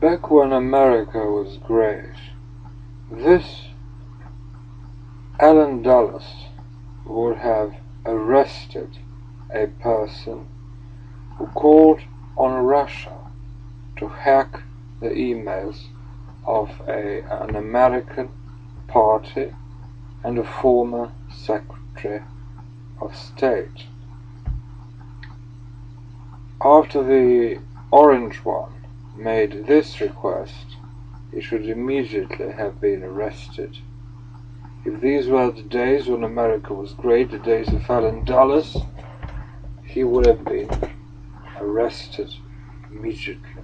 Back when America was great, this Allen Dulles would have arrested a person who called on Russia to hack the emails of an American party and a former Secretary of State. After the Orange One made this request, he should immediately have been arrested. If these were the days when America was great, the days of Allen Dulles, he would have been arrested immediately.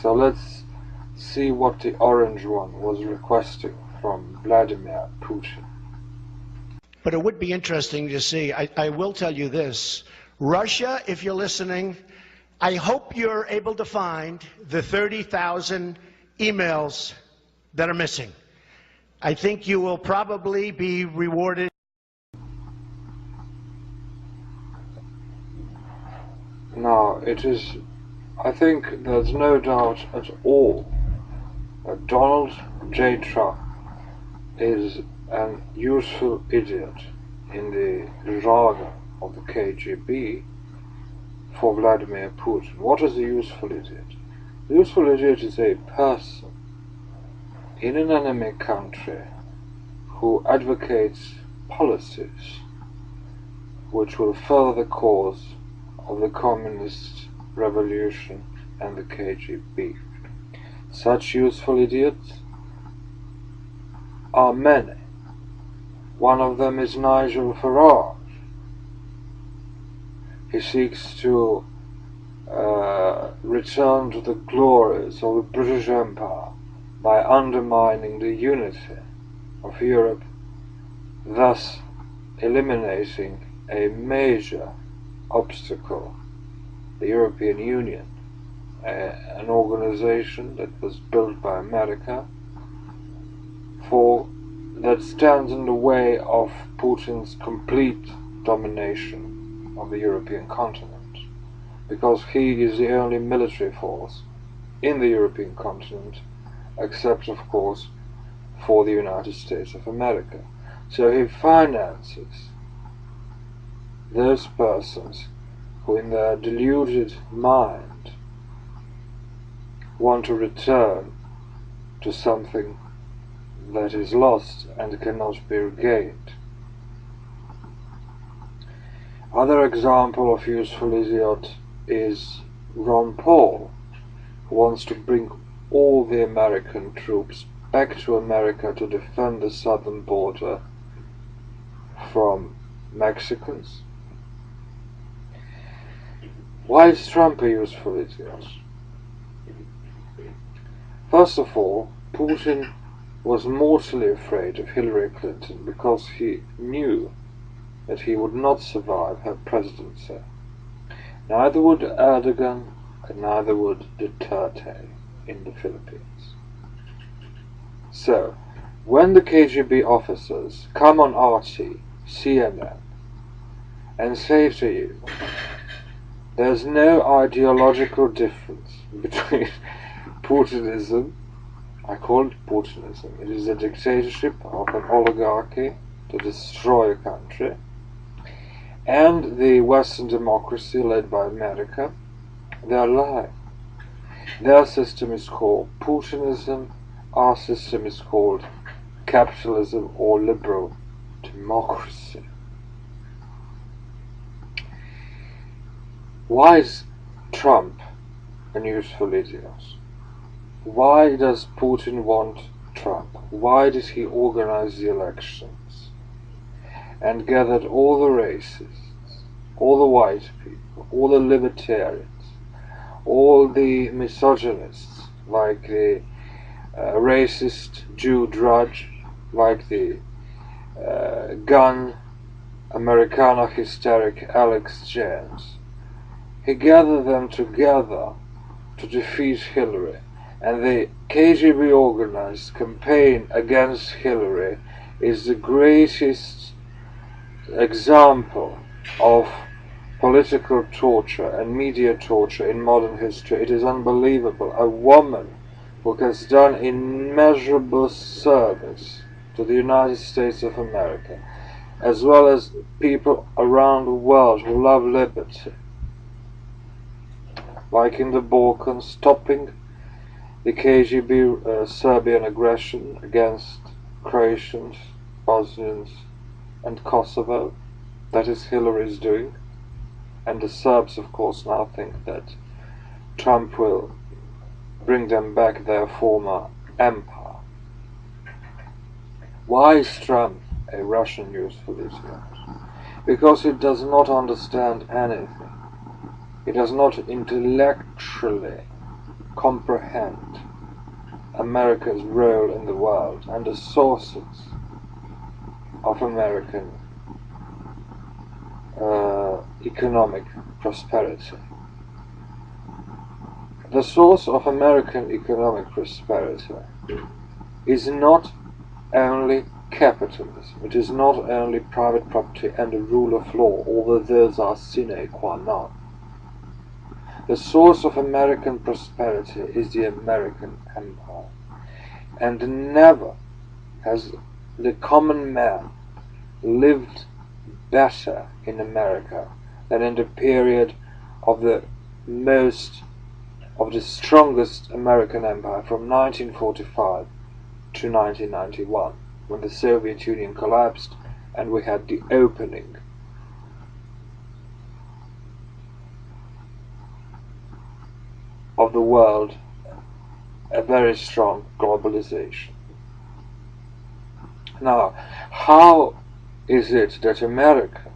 So let's see what the Orange One was requesting from Vladimir Putin. But it would be interesting to see. I will tell you this. Russia, if you're listening, I hope you're able to find the 30,000 emails that are missing. I think you will probably be rewarded. Now, I think there's no doubt at all that Donald J. Trump is an useful idiot in the jargon of the KGB for Vladimir Putin. What is a useful idiot? A useful idiot is a person in an enemy country who advocates policies which will further the cause of the communist revolution and the KGB. Such useful idiots are many. One of them is Nigel Farage. He seeks to return to the glories of the British Empire by undermining the unity of Europe, thus eliminating a major obstacle, the European Union, an organization that was built by America that stands in the way of Putin's complete domination of the European continent, because he is the only military force in the European continent, except of course for the United States of America. So he finances those persons who in their deluded mind want to return to something that is lost and cannot be regained. Other example of useful idiot is Ron Paul, who wants to bring all the American troops back to America to defend the southern border from Mexicans. Why is Trump a useful idiot? First of all, Putin was mortally afraid of Hillary Clinton because he knew that he would not survive her presidency. Neither would Erdogan and neither would Duterte in the Philippines. So, when the KGB officers come on RT, CNN, and say to you, there's no ideological difference between Putinism, I call it Putinism, it is a dictatorship of an oligarchy to destroy a country, and the Western democracy led by America, they are lying. Their system is called Putinism, our system is called capitalism or liberal democracy. Why is Trump an useful idiot? Why does Putin want Trump? Why did he organize the elections and gathered all the racists, all the white people, all the libertarians, all the misogynists, like the racist Jew drudge, like the gun Americana hysteric Alex Jones? He gathered them together to defeat Hillary, and the KGB organized campaign against Hillary is the greatest example of political torture and media torture in modern history. It is unbelievable. A woman who has done immeasurable service to the United States of America, as well as people around the world who love liberty, like in the Balkans, stopping the KGB Serbian aggression against Croatians, Bosnians, and Kosovo. That is Hillary's doing. And the Serbs, of course, now think that Trump will bring them back their former empire. Why is Trump a Russian news for these guys? Because he does not understand anything. He does not intellectually comprehend America's role in the world and the sources of American economic prosperity. The source of American economic prosperity is not only capitalism, it is not only private property and the rule of law, although those are sine qua non. The source of American prosperity is the American empire, and never has the common man lived better in America than in the period of the strongest American empire from 1945 to 1991, when the Soviet Union collapsed and we had the opening of the world, a very strong globalization. Now, how is it that Americans,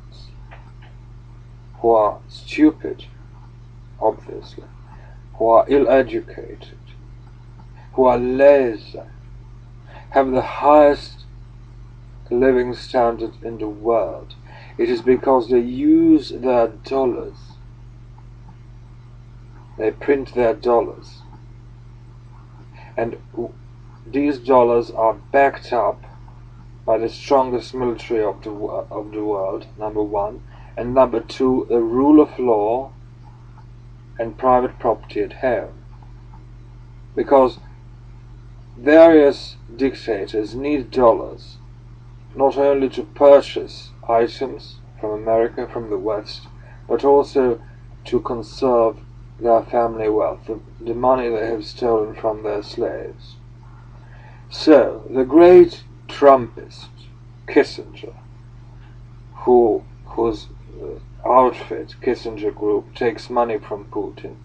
who are stupid, obviously, who are ill-educated, who are lazy, have the highest living standard in the world? It is because they use their dollars. They print their dollars. And these dollars are backed up by the strongest military of the world, number one, and number two, a rule of law and private property at home. Because various dictators need dollars, not only to purchase items from America, from the West, but also to conserve their family wealth, the money they have stolen from their slaves. So, the great Trumpist, Kissinger, whose outfit, Kissinger Group, takes money from Putin,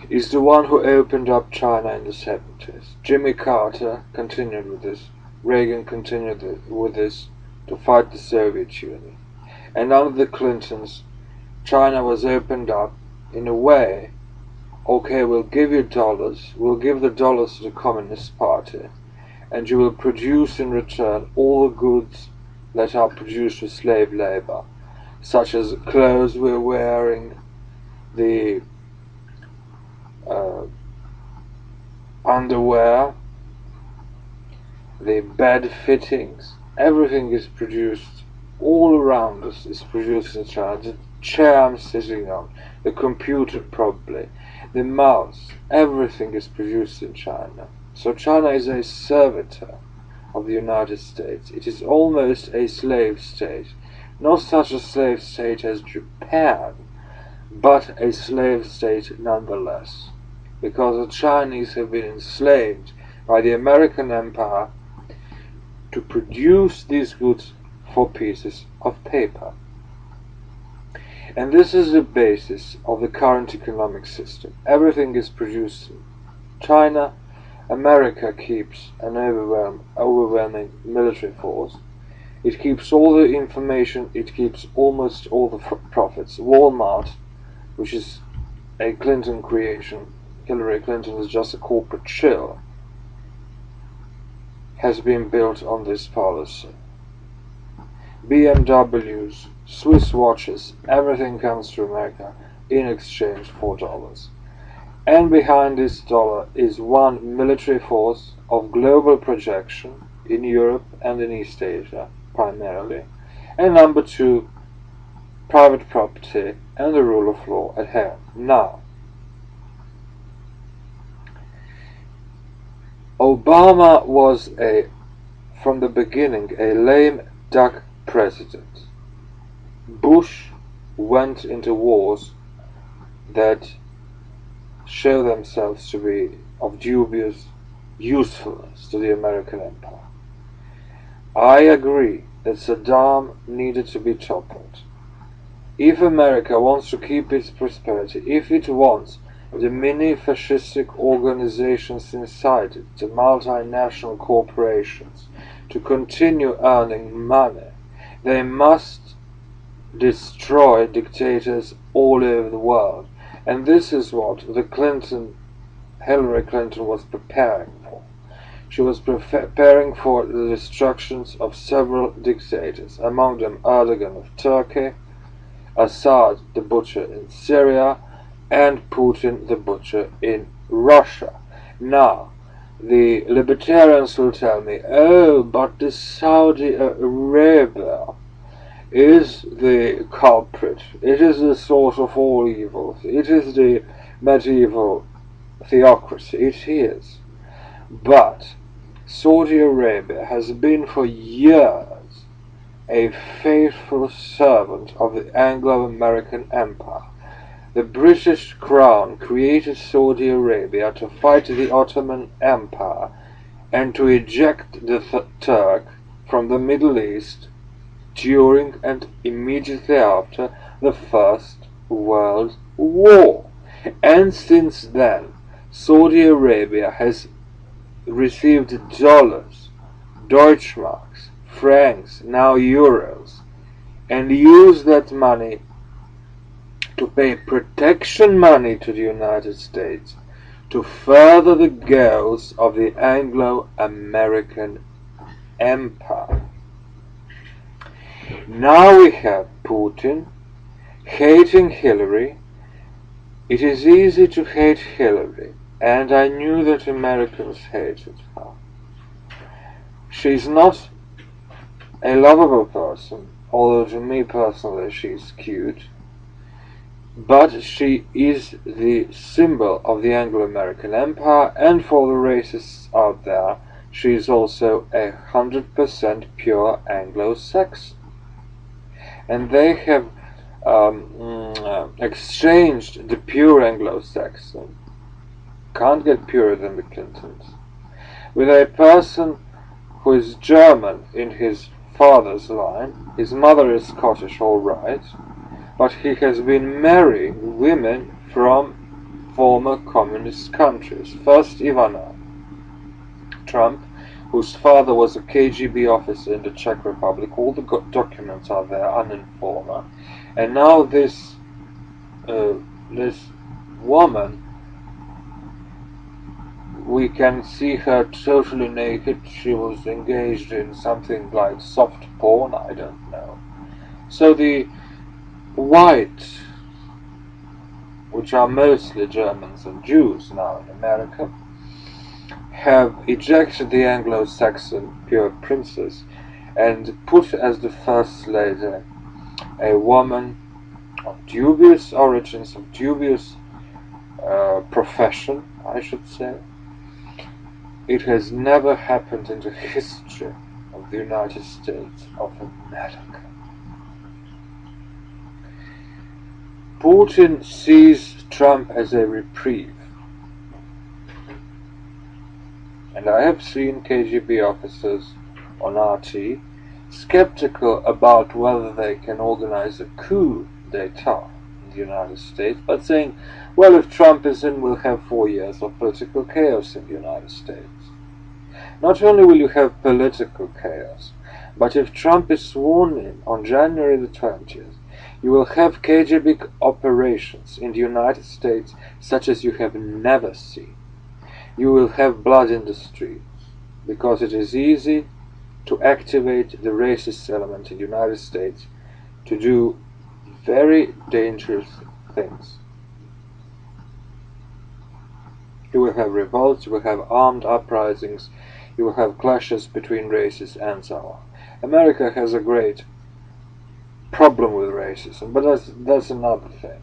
is the one who opened up China in the 70s. Jimmy Carter continued with this, Reagan continued with this to fight the Soviet Union. And under the Clintons, China was opened up in a way, okay, we'll give you dollars, we'll give the dollars to the Communist Party, and you will produce in return all the goods that are produced with slave labor, such as clothes we're wearing, the underwear, the bed fittings. Everything is produced all around us, is produced in China. The chair I'm sitting on, the computer probably, the mouse, everything is produced in China. So China is a servitor of the United States. It is almost a slave state. Not such a slave state as Japan, but a slave state nonetheless. Because the Chinese have been enslaved by the American empire to produce these goods for pieces of paper. And this is the basis of the current economic system. Everything is produced in China. America keeps an overwhelming military force. It keeps all the information, it keeps almost all the profits. Walmart, which is a Clinton creation, Hillary Clinton is just a corporate shill, has been built on this policy. BMWs, Swiss watches, everything comes to America in exchange for dollars. And behind this dollar is one military force of global projection in Europe and in East Asia, primarily. And number two, private property, and the rule of law at hand. Now, Obama was from the beginning a lame duck president. Bush went into wars that show themselves to be of dubious usefulness to the American empire. I agree that Saddam needed to be toppled. If America wants to keep its prosperity, if it wants the mini-fascistic organizations inside it, the multinational corporations, to continue earning money, they must destroy dictators all over the world. And this is what Hillary Clinton was preparing for. She was preparing for the destructions of several dictators, among them Erdogan of Turkey, Assad the Butcher in Syria, and Putin the Butcher in Russia. Now, the libertarians will tell me, oh, but the Saudi Arabia is the culprit. It is the source of all evils. It is the medieval theocracy. It is. But Saudi Arabia has been for years a faithful servant of the Anglo-American Empire. The British Crown created Saudi Arabia to fight the Ottoman Empire and to eject the Turk from the Middle East during and immediately after the First World War. And since then, Saudi Arabia has received dollars, Deutschmarks, francs, now euros, and used that money to pay protection money to the United States to further the goals of the Anglo-American Empire. Now we have Putin hating Hillary. It is easy to hate Hillary, and I knew that Americans hated her. She's not a lovable person, although to me personally she's cute, but she is the symbol of the Anglo-American Empire, and for the racists out there, she is also 100% pure Anglo-Saxon. And they have exchanged the pure Anglo-Saxon, can't get purer than the Clintons, with a person who is German in his father's line. His mother is Scottish, all right, but he has been marrying women from former communist countries. First Ivana Trump, whose father was a KGB officer in the Czech Republic. All the documents are there, uninformed. And now this woman, we can see her totally naked. She was engaged in something like soft porn, I don't know. So the white, which are mostly Germans and Jews now in America, have ejected the Anglo-Saxon pure princess and put as the first lady a woman of dubious origins, of dubious profession, I should say. It has never happened in the history of the United States of America. Putin sees Trump as a reprieve. And I have seen KGB officers on RT skeptical about whether they can organize a coup d'etat in the United States, but saying, well, if Trump is in, we'll have 4 years of political chaos in the United States. Not only will you have political chaos, but if Trump is sworn in on January the 20th, you will have KGB operations in the United States such as you have never seen. You will have blood in the streets, because it is easy to activate the racist element in the United States to do very dangerous things. You will have revolts, you will have armed uprisings, you will have clashes between races, and so on. America has a great problem with racism, but that's another thing.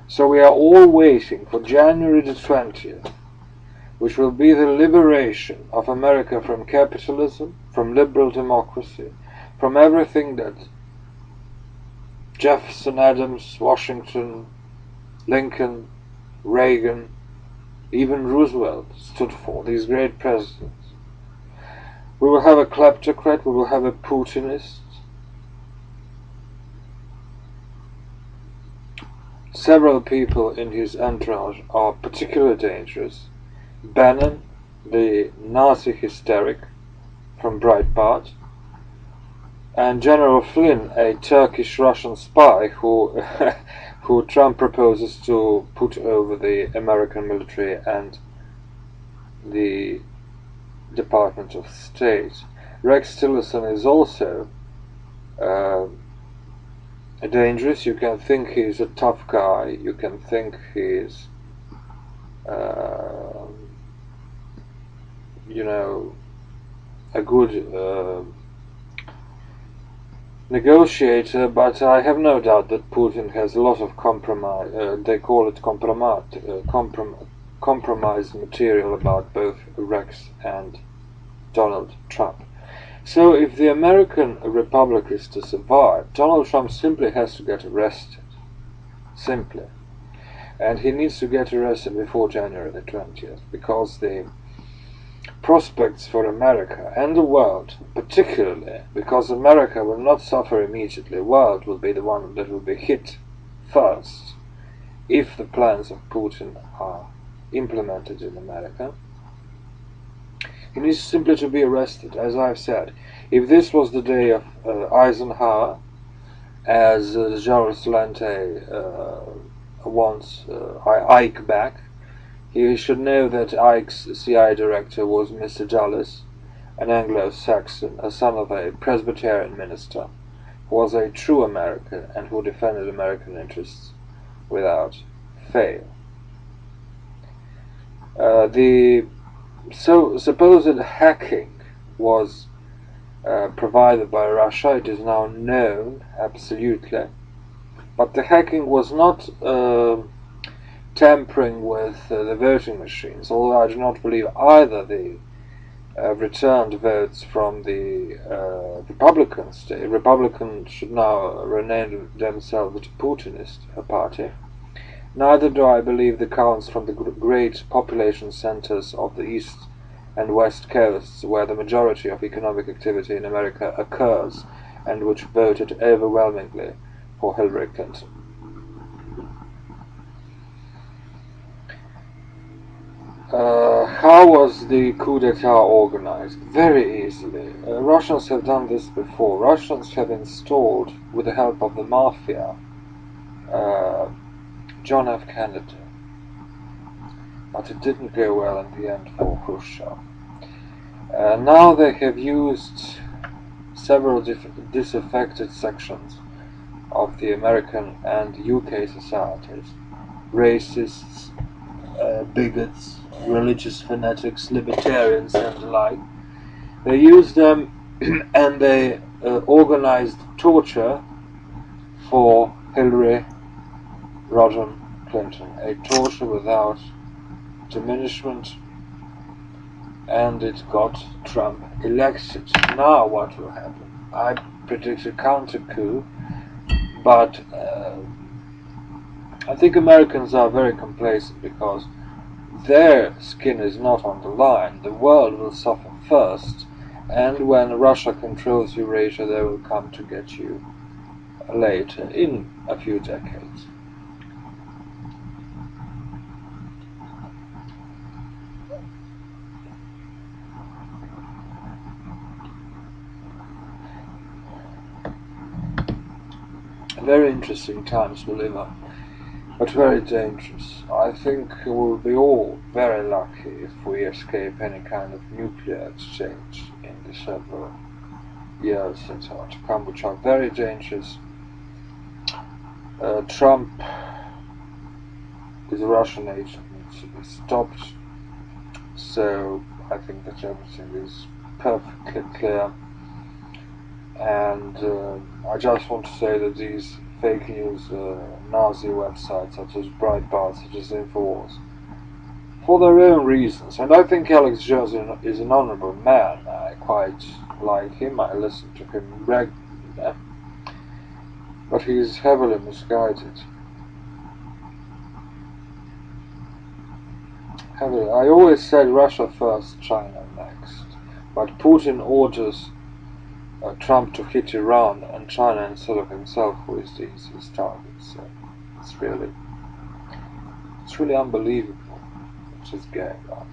So we are all waiting for January the 20th, which will be the liberation of America from capitalism, from liberal democracy, from everything that Jefferson, Adams, Washington, Lincoln, Reagan, even Roosevelt stood for, these great presidents. We will have a kleptocrat, we will have a Putinist. Several people in his entourage are particularly dangerous. Bannon, the Nazi hysteric from Breitbart, and General Flynn, a Turkish-Russian spy who who Trump proposes to put over the American military and the Department of State. Rex Tillerson is also dangerous. You can think he's a tough guy. You can think he's, a good negotiator, but I have no doubt that Putin has a lot of compromise. They call it compromise material about both Rex and Donald Trump. So if the American Republic is to survive, Donald Trump simply has to get arrested. Simply. And he needs to get arrested before January the 20th, because the prospects for America and the world, particularly because America will not suffer immediately, the world will be the one that will be hit first if the plans of Putin are implemented in America. He needs simply to be arrested, as I've said. If this was the day of Eisenhower, as Gerald Celente wants Ike back, he should know that Ike's CIA director was Mr. Dulles, an Anglo-Saxon, a son of a Presbyterian minister, who was a true American and who defended American interests without fail. The supposed hacking was provided by Russia. It is now known, absolutely. But the hacking was not tampering with the voting machines, although I do not believe either the returned votes from the Republicans. The Republicans should now rename themselves the Putinist party. Neither do I believe the counts from the great population centers of the east and west coasts, where the majority of economic activity in America occurs, and which voted overwhelmingly for Hillary Clinton. How was the coup d'etat organized? Very easily. Russians have done this before. Russians have installed, with the help of the mafia, John F. Kennedy. But it didn't go well in the end for Khrushchev. Now they have used several disaffected sections of the American and UK societies. Racists, bigots, religious fanatics, libertarians and the like. They used them and they organized torture for Hillary Rodham Clinton. A torture without diminishment, and it got Trump elected. Now what will happen? I predict a counter coup, but I think Americans are very complacent because their skin is not on the line. The world will suffer first, and when Russia controls Eurasia, they will come to get you later, in a few decades. Very interesting times we live in, but very dangerous. I think we will be all very lucky if we escape any kind of nuclear exchange in the several years that are to come, which are very dangerous. Trump is a Russian agent, needs to be stopped, so I think that everything is perfectly clear. And I just want to say that these fake news Nazi websites such as Breitbart, such as Infowars, for their own reasons, and I think Alex Jones is an honourable man. I quite like him, I listen to him regularly, but he is heavily misguided. Heavily. I always said Russia first, China next, but Putin orders Trump to hit Iran and China instead of himself, who is his target. So it's really unbelievable what is going on.